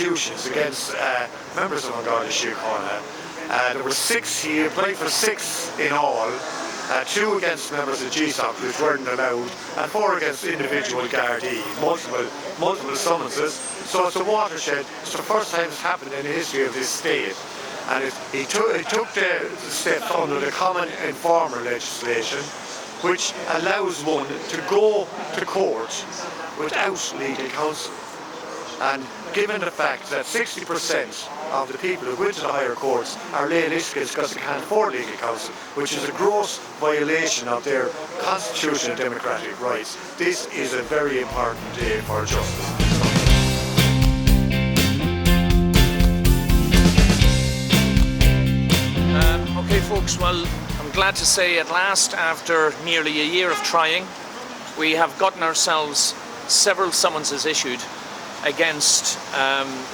prosecutions against members of Garda Síochána. There were 6, he applied for 6 in all, 2 against members of GSOC which weren't allowed, and 4 against individual Gardaí, multiple summonses. So it's a watershed. It's the first time it's happened in the history of this state. And it took the step under the common informer legislation, which allows one to go to court without legal counsel. And given the fact that 60% of the people who go into the higher courts are lay litigants because they can't afford legal counsel, which is a gross violation of their constitutional and democratic rights, this is a very important day for justice. Okay folks, well, I'm glad to say at last, after nearly a year of trying, we have gotten ourselves several summonses issued against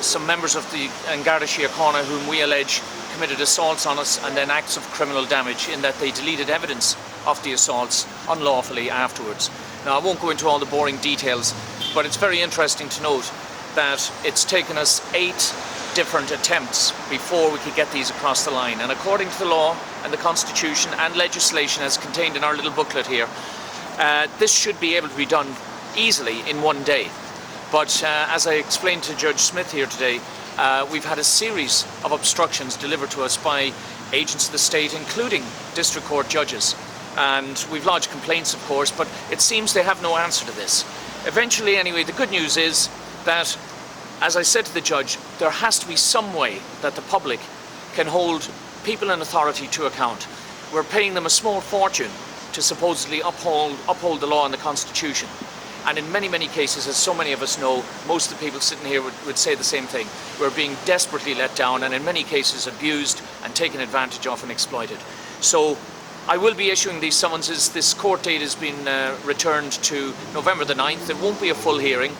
some members of the Garda Síochána whom we allege committed assaults on us and then acts of criminal damage, in that they deleted evidence of the assaults unlawfully afterwards. Now, I won't go into all the boring details, but it's very interesting to note that it's taken us 8 different attempts before we could get these across the line. And according to the law and the Constitution and legislation as contained in our little booklet here, this should be able to be done easily in one day. But as I explained to Judge Smith here today, we've had a series of obstructions delivered to us by agents of the state, including district court judges. And we've lodged complaints, of course, but it seems they have no answer to this. Eventually, anyway, the good news is that, as I said to the judge, there has to be some way that the public can hold people in authority to account. We're paying them a small fortune to supposedly uphold the law and the Constitution. And in many, many cases, as so many of us know, most of the people sitting here would say the same thing. We're being desperately let down and in many cases abused and taken advantage of and exploited. So I will be issuing these summonses. This court date has been returned to November the 9th. It won't be a full hearing.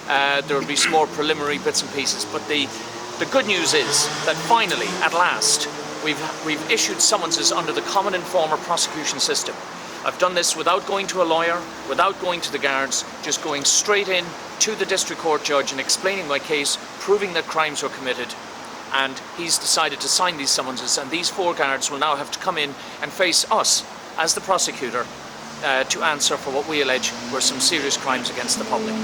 There will be some more preliminary bits and pieces. But the good news is that finally, at last, we've issued summonses under the common informer prosecution system. I've done this without going to a lawyer, without going to the guards, just going straight in to the district court judge and explaining my case, proving that crimes were committed. And he's decided to sign these summonses, and these 4 guards will now have to come in and face us as the prosecutor to answer for what we allege were some serious crimes against the public.